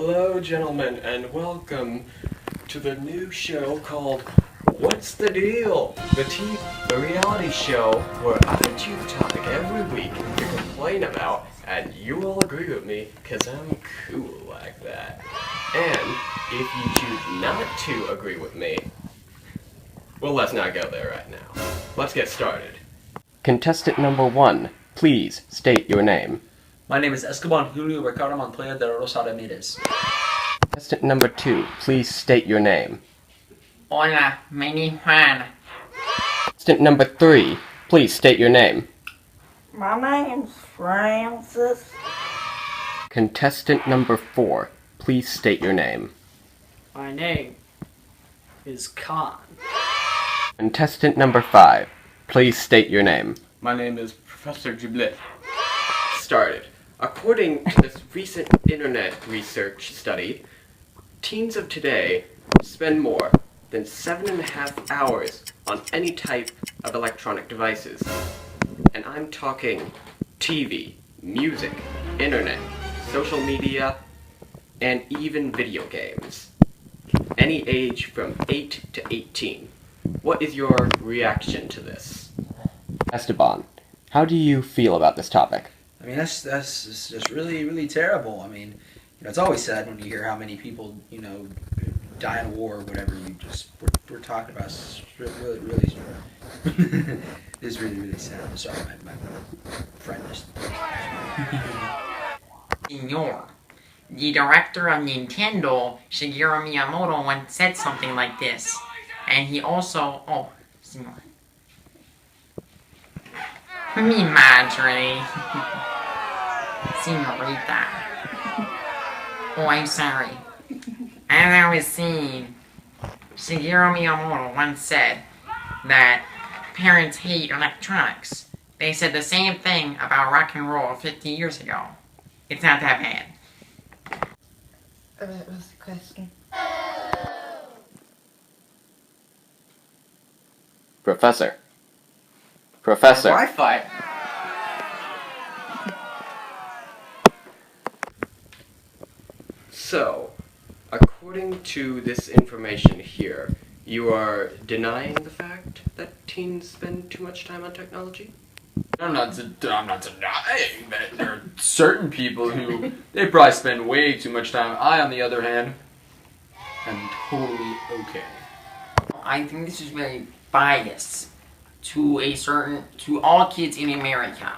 Hello, gentlemen, and welcome to the new show called What's the Deal? The reality show where I choose a topic every week to complain about, and you all agree with me because I'm cool like that. And if you choose not to agree with me, well, let's not go there right now. Let's get started. Contestant number 1, please state your name. My name is Esteban Julio Ricardo Montoya de Rosa Ramirez. Contestant number 2, please state your name. Hola, my name Juan. Contestant number 3, please state your name. My name's Francis. Contestant number 4, please state your name. My name is Khan. Contestant number 5, please state your name. My name is Professor Giblet. Started. According to this recent internet research study, teens of today spend more than 7.5 hours on any type of electronic devices. And I'm talking TV, music, internet, social media, and even video games. Any age from 8 to 18. What is your reaction to this? Esteban, how do you feel about this topic? I mean, that's just really, really terrible. I mean, it's always sad when you hear how many people, die in a war or whatever. We're talking about. It's really, really, it's really, really sad. I'm sorry, my friend just. Senor, the director of Nintendo, Shigeru Miyamoto, once said something like this. And he also... Senor. Mi madre. Senorita. Oh, I'm sorry. As I was saying, Shigeru Miyamoto once said that parents hate electronics. They said the same thing about rock and roll 50 years ago. It's not that bad. What was the question? Professor. Wi-Fi. So, according to this information here, you are denying the fact that teens spend too much time on technology? I'm not denying that there are certain people who they probably spend way too much time. I, on the other hand, am totally okay. I think this is very biased to all kids in America,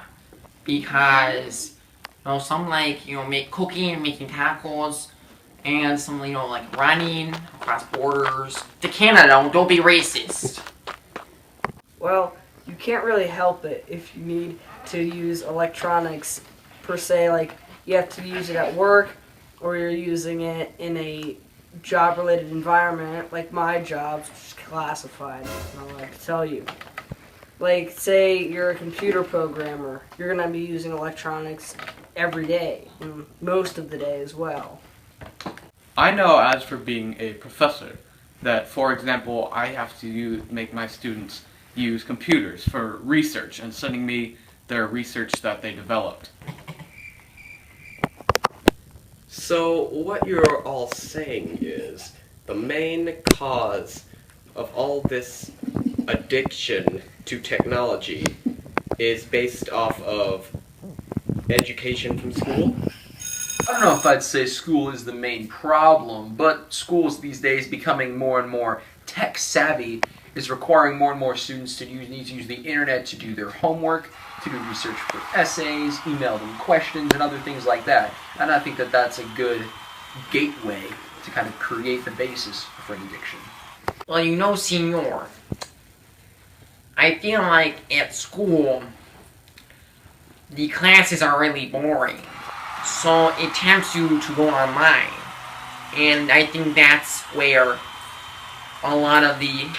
because some make cooking, making tacos, and some like running across borders to Canada. Don't be racist. Well, you can't really help it if you need to use electronics per se. Like, you have to use it at work, or you're using it in a job-related environment, like my job, which is classified. I'm not allowed to tell you. Like, say you're a computer programmer, you're gonna be using electronics every day, and most of the day as well. I know, as for being a professor, that, for example, I have to make my students use computers for research and sending me their research that they developed. So, what you're all saying is the main cause of all this addiction to technology is based off of education from school? I don't know if I'd say school is the main problem, but schools these days becoming more and more tech savvy is requiring more and more students to need to use the internet to do their homework, to do research for essays, email them questions, and other things like that. And I think that that's a good gateway to kind of create the basis for an addiction. Well, senor, I feel like at school, the classes are really boring. So it tempts you to go online. And I think that's where a lot of the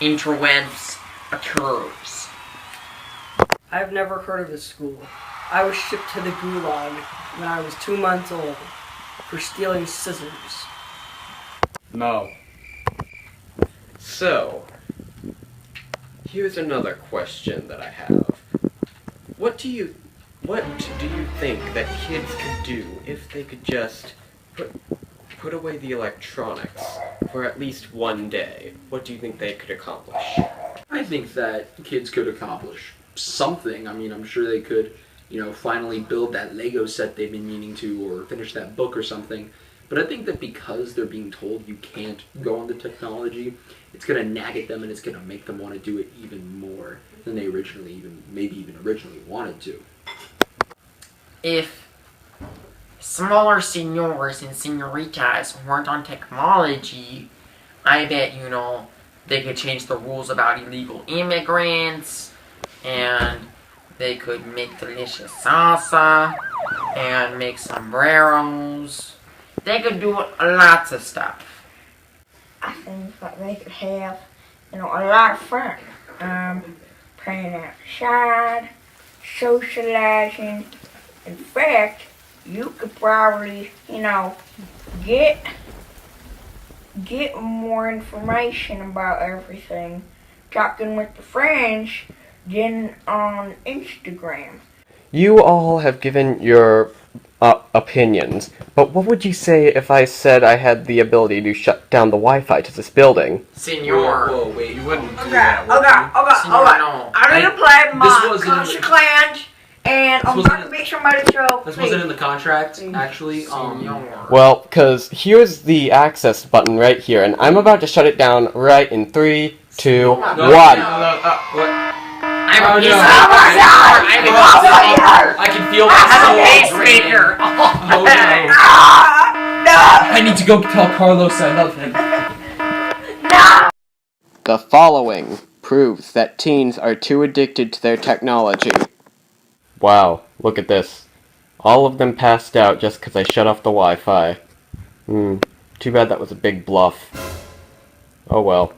interwebs occurs. I've never heard of this school. I was shipped to the Gulag when I was 2 months old for stealing scissors. No. So, here's another question that I have. What do you think that kids could do if they could just put put away the electronics for at least one day, what do you think they could accomplish? I think that kids could accomplish something. I mean, I'm sure they could, finally build that Lego set they've been meaning to, or finish that book or something. But I think that because they're being told you can't go on the technology, it's going to nag at them and it's going to make them want to do it even more than they originally wanted to. If smaller seniors and senoritas weren't on technology, I bet, they could change the rules about illegal immigrants, and they could make delicious salsa, and make sombreros. They could do lots of stuff. I think that they could have, a lot of fun. Playing outside, socializing. In fact, you could probably, get more information about everything. Talking with the friends, getting on Instagram. You all have given your opinions, but what would you say if I said I had the ability to shut down the Wi-Fi to this building? Senor. Whoa, wait, You wouldn't do Okay, that, would you? Senor, no. I'm gonna play my wasn't in the- consequence, and I'm wasn't about to in- beat somebody, so This please. wasn't in the contract, actually. Senor. Well, because here's the access button right here, and I'm about to shut it down right in 3, 2, 1. What? I'm Oh, a no. pacemaker. I can feel I'm a that soul pacemaker. Oh no. Ah, I need to go tell Carlos I love him. The following proves that teens are too addicted to their technology. Wow, look at this. All of them passed out just because I shut off the Wi-Fi. Too bad that was a big bluff. Oh well.